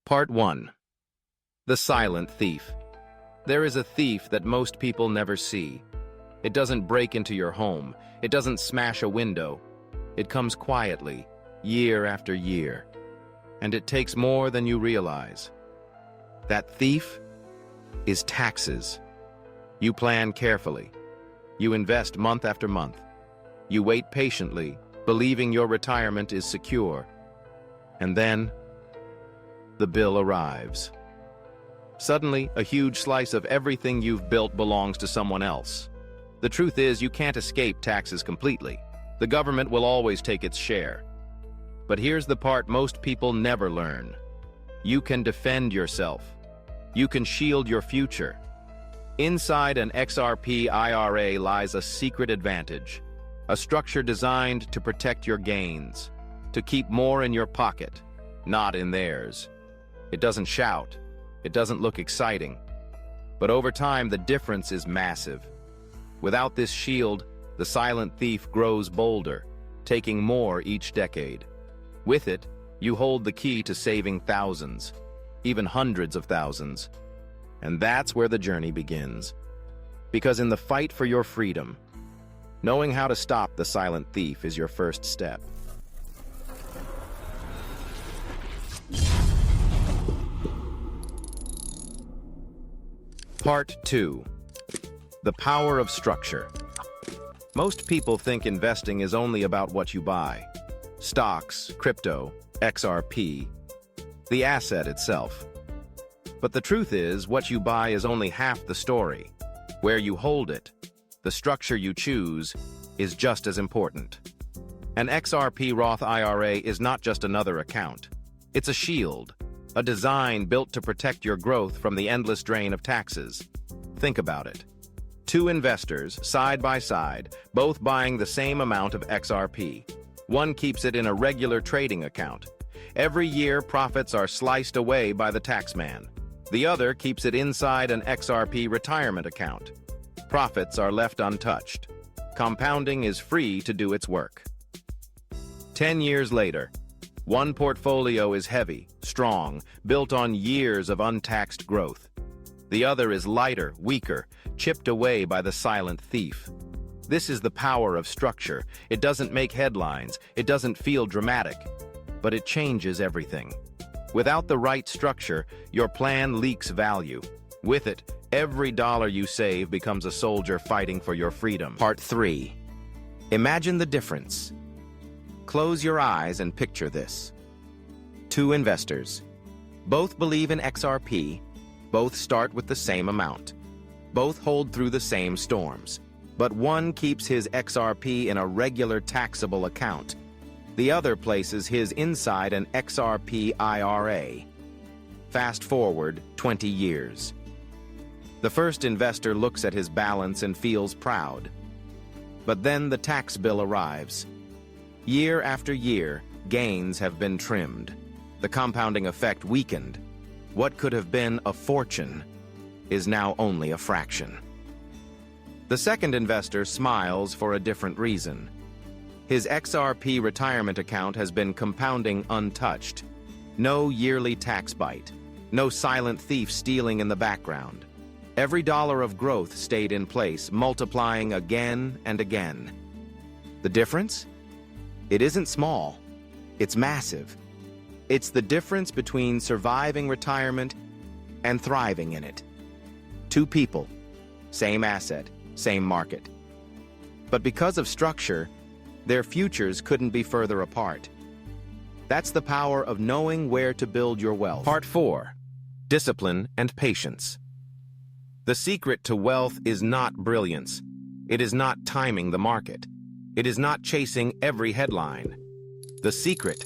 Part 1. The Silent Thief. There is a thief that most people never see. It doesn't break into your home. It doesn't smash a window. It comes quietly, year after year. And it takes more than you realize. That thief is taxes. You plan carefully. You invest month after month. You wait patiently, believing your retirement is secure. And then, the bill arrives. Suddenly, a huge slice of everything you've built belongs to someone else. The truth is, you can't escape taxes completely. The government will always take its share. But here's the part most people never learn. You can defend yourself. You can shield your future. Inside an XRP IRA lies a secret advantage, a structure designed to protect your gains, to keep more in your pocket, not in theirs. It doesn't shout. It doesn't look exciting. But over time, the difference is massive. Without this shield, the silent thief grows bolder, taking more each decade. With it, you hold the key to saving thousands, even hundreds of thousands. And that's where the journey begins. Because in the fight for your freedom, knowing how to stop the silent thief is your first step. Part 2. The Power of Structure. Most people think investing is only about what you buy. Stocks, crypto, XRP, the asset itself. But the truth is, what you buy is only half the story. Where you hold it, the structure you choose, is just as important. An XRP Roth IRA is not just another account. It's a shield, a design built to protect your growth from the endless drain of taxes. Think about it. Two investors, side by side, both buying the same amount of XRP. One keeps it in a regular trading account. Every year, profits are sliced away by the taxman. The other keeps it inside an XRP retirement account. Profits are left untouched. Compounding is free to do its work. 10 years later, one portfolio is heavy, strong, built on years of untaxed growth. The other is lighter, weaker, chipped away by the silent thief. This is the power of structure. It doesn't make headlines, it doesn't feel dramatic, but it changes everything. Without the right structure, your plan leaks value. With it, every dollar you save becomes a soldier fighting for your freedom. Part 3. Imagine the difference. Close your eyes and picture this. Two investors. Both believe in XRP. Both start with the same amount. Both hold through the same storms. But one keeps his XRP in a regular taxable account. The other places his inside an XRP IRA. Fast forward 20 years. The first investor looks at his balance and feels proud. But then the tax bill arrives. Year after year, gains have been trimmed. The compounding effect weakened. What could have been a fortune is now only a fraction. The second investor smiles for a different reason. His XRP retirement account has been compounding untouched. No yearly tax bite. No silent thief stealing in the background. Every dollar of growth stayed in place, multiplying again and again. The difference? It isn't small. It's massive. It's the difference between surviving retirement and thriving in it. Two people, same asset, same market. But because of structure, their futures couldn't be further apart. That's the power of knowing where to build your wealth. Part 4. Discipline and patience. The secret to wealth is not brilliance. It is not timing the market. It is not chasing every headline. The secret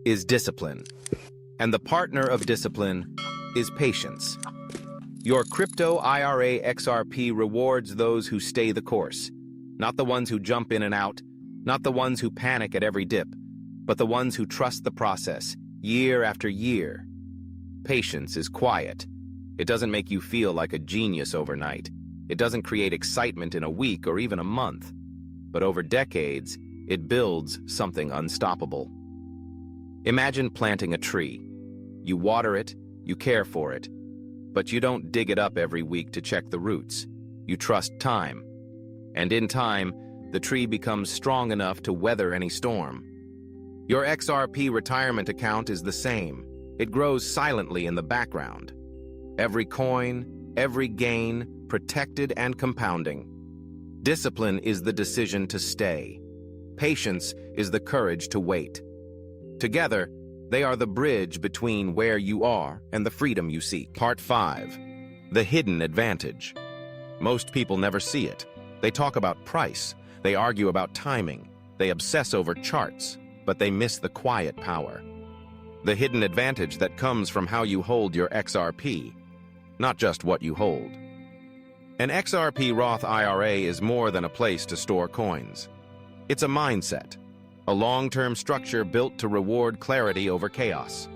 is discipline. And the partner of discipline is patience. Your crypto IRA XRP rewards those who stay the course, not the ones who jump in and out, not the ones who panic at every dip, but the ones who trust the process, year after year. Patience is quiet. It doesn't make you feel like a genius overnight. It doesn't create excitement in a week or even a month. But over decades, it builds something unstoppable. Imagine planting a tree. You water it, you care for it, but you don't dig it up every week to check the roots. You trust time. And in time, the tree becomes strong enough to weather any storm. Your XRP retirement account is the same. It grows silently in the background. Every coin, every gain, protected and compounding. Discipline is the decision to stay. Patience is the courage to wait. Together, they are the bridge between where you are and the freedom you seek. Part 5. The hidden advantage. Most people never see it. They talk about price. They argue about timing. They obsess over charts, but they miss the quiet power. The hidden advantage that comes from how you hold your XRP, not just what you hold. An XRP Roth IRA is more than a place to store coins. It's a mindset, a long-term structure built to reward clarity over chaos.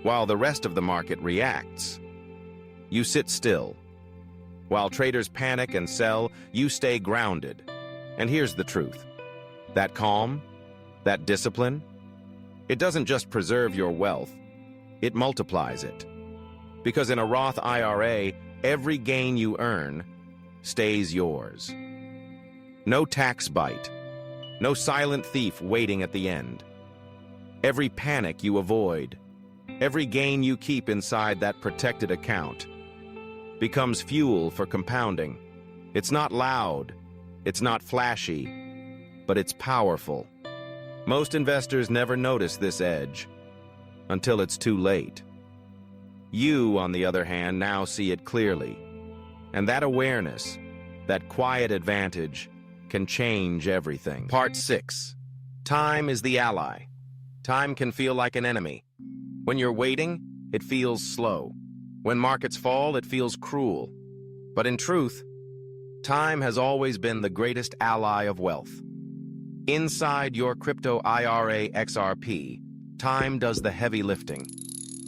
While the rest of the market reacts, you sit still. While traders panic and sell, you stay grounded. And here's the truth. That calm, that discipline, it doesn't just preserve your wealth, it multiplies it. Because in a Roth IRA, every gain you earn stays yours. No tax bite, no silent thief waiting at the end. Every panic you avoid, every gain you keep inside that protected account becomes fuel for compounding. It's not loud, it's not flashy, but it's powerful. Most investors never notice this edge until it's too late. You, on the other hand, now see it clearly. And that awareness, that quiet advantage, can change everything. Part 6. Time is the ally. Time can feel like an enemy. When you're waiting, it feels slow. When markets fall, it feels cruel. But in truth, time has always been the greatest ally of wealth. Inside your crypto IRA XRP, time does the heavy lifting.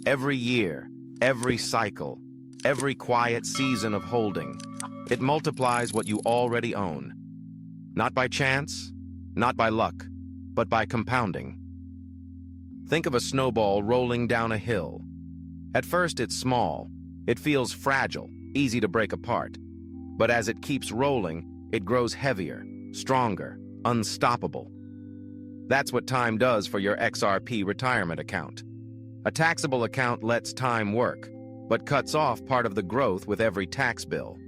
Every year, every cycle, every quiet season of holding, it multiplies what you already own. Not by chance, not by luck, but by compounding. Think of a snowball rolling down a hill. At first it's small, it feels fragile, easy to break apart. But as it keeps rolling, it grows heavier, stronger, unstoppable. That's what time does for your XRP retirement account. A taxable account lets time work, but cuts off part of the growth with every tax bill.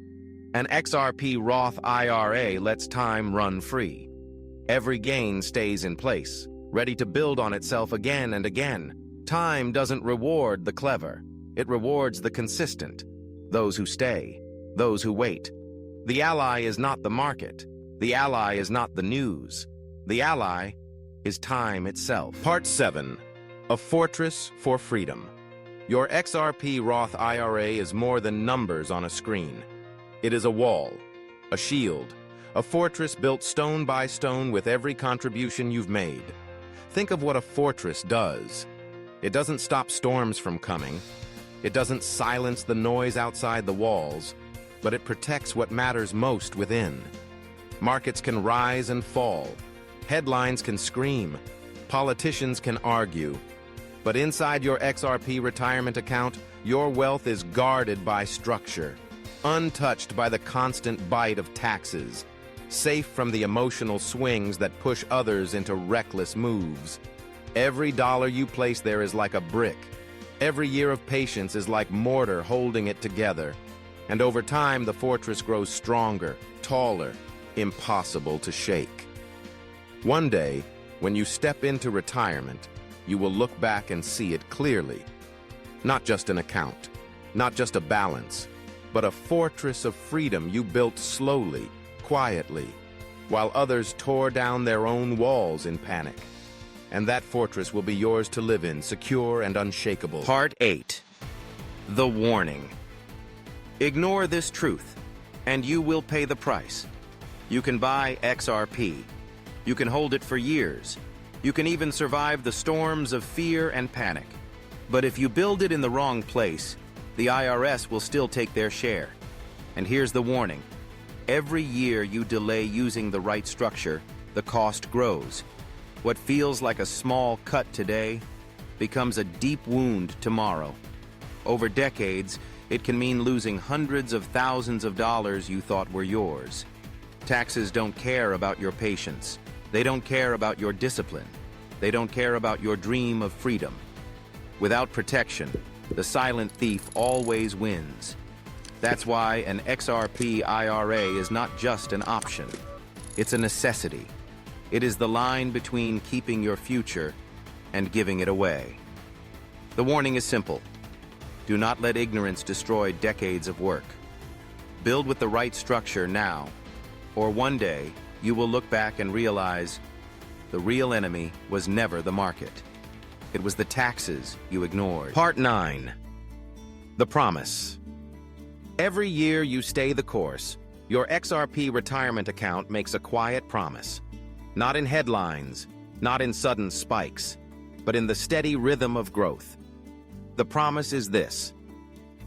An XRP Roth IRA lets time run free. Every gain stays in place, ready to build on itself again and again. Time doesn't reward the clever. It rewards the consistent, those who stay, those who wait. The ally is not the market. The ally is not the news. The ally is time itself. Part 7. A fortress for freedom. Your XRP Roth IRA is more than numbers on a screen. It is a wall, a shield, a fortress built stone by stone with every contribution you've made. Think of what a fortress does. It doesn't stop storms from coming. It doesn't silence the noise outside the walls, but it protects what matters most within. Markets can rise and fall. Headlines can scream. Politicians can argue. But inside your XRP retirement account, your wealth is guarded by structure, untouched by the constant bite of taxes, safe from the emotional swings that push others into reckless moves. Every dollar you place there is like a brick. Every year of patience is like mortar holding it together. And over time, the fortress grows stronger, taller, impossible to shake. One day, when you step into retirement, you will look back and see it clearly. Not just an account, not just a balance, but a fortress of freedom you built slowly, quietly, while others tore down their own walls in panic. And that fortress will be yours to live in, secure and unshakable. Part 8. The warning. Ignore this truth, and you will pay the price. You can buy XRP. You can hold it for years. You can even survive the storms of fear and panic. But if you build it in the wrong place, the IRS will still take their share. And here's the warning. Every year you delay using the right structure, the cost grows. What feels like a small cut today becomes a deep wound tomorrow. Over decades, it can mean losing hundreds of thousands of dollars you thought were yours. Taxes don't care about your patience. They don't care about your discipline. They don't care about your dream of freedom. Without protection, the silent thief always wins. That's why an XRP IRA is not just an option. It's a necessity. It is the line between keeping your future and giving it away. The warning is simple. Do not let ignorance destroy decades of work. Build with the right structure now, or one day you will look back and realize the real enemy was never the market. It was the taxes you ignored. Part 9. The Promise. Every year you stay the course, your XRP retirement account makes a quiet promise. Not in headlines, not in sudden spikes, but in the steady rhythm of growth. The promise is this: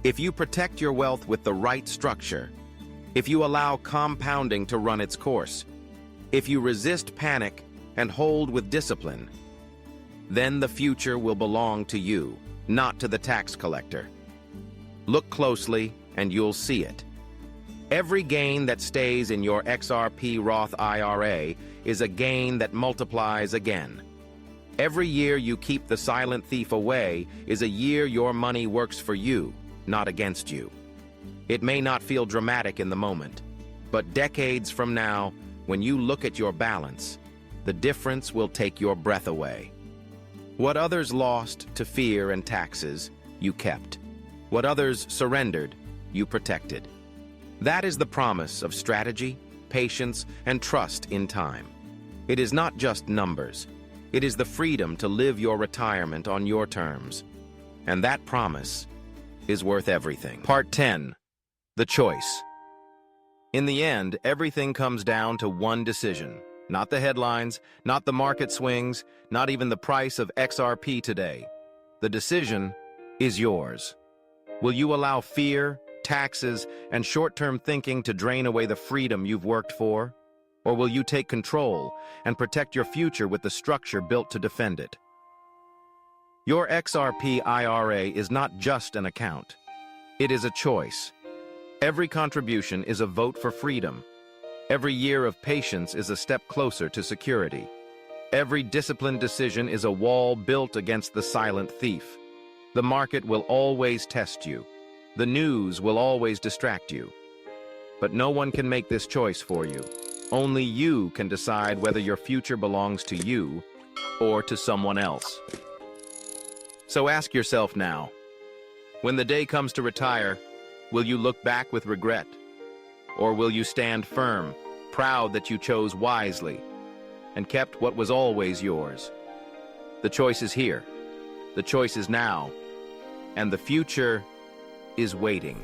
if you protect your wealth with the right structure, if you allow compounding to run its course, if you resist panic and hold with discipline, then the future will belong to you, not to the tax collector. Look closely and you'll see it. Every gain that stays in your XRP Roth IRA is a gain that multiplies again. Every year you keep the silent thief away is a year your money works for you, not against you. It may not feel dramatic in the moment, but decades from now, when you look at your balance, the difference will take your breath away. What others lost to fear and taxes, you kept. What others surrendered, you protected. That is the promise of strategy, patience, and trust in time. It is not just numbers. It is the freedom to live your retirement on your terms. And that promise is worth everything. Part 10. The Choice. In the end, everything comes down to one decision. Not the headlines, not the market swings, not even the price of XRP today. The decision is yours. Will you allow fear, taxes, and short-term thinking to drain away the freedom you've worked for? Or will you take control and protect your future with the structure built to defend it? Your XRP IRA is not just an account. It is a choice. Every contribution is a vote for freedom. Every year of patience is a step closer to security. Every disciplined decision is a wall built against the silent thief. The market will always test you. The news will always distract you. But no one can make this choice for you. Only you can decide whether your future belongs to you or to someone else. So ask yourself now, when the day comes to retire, will you look back with regret? Or will you stand firm, proud that you chose wisely and kept what was always yours? The choice is here. The choice is now. And the future is waiting.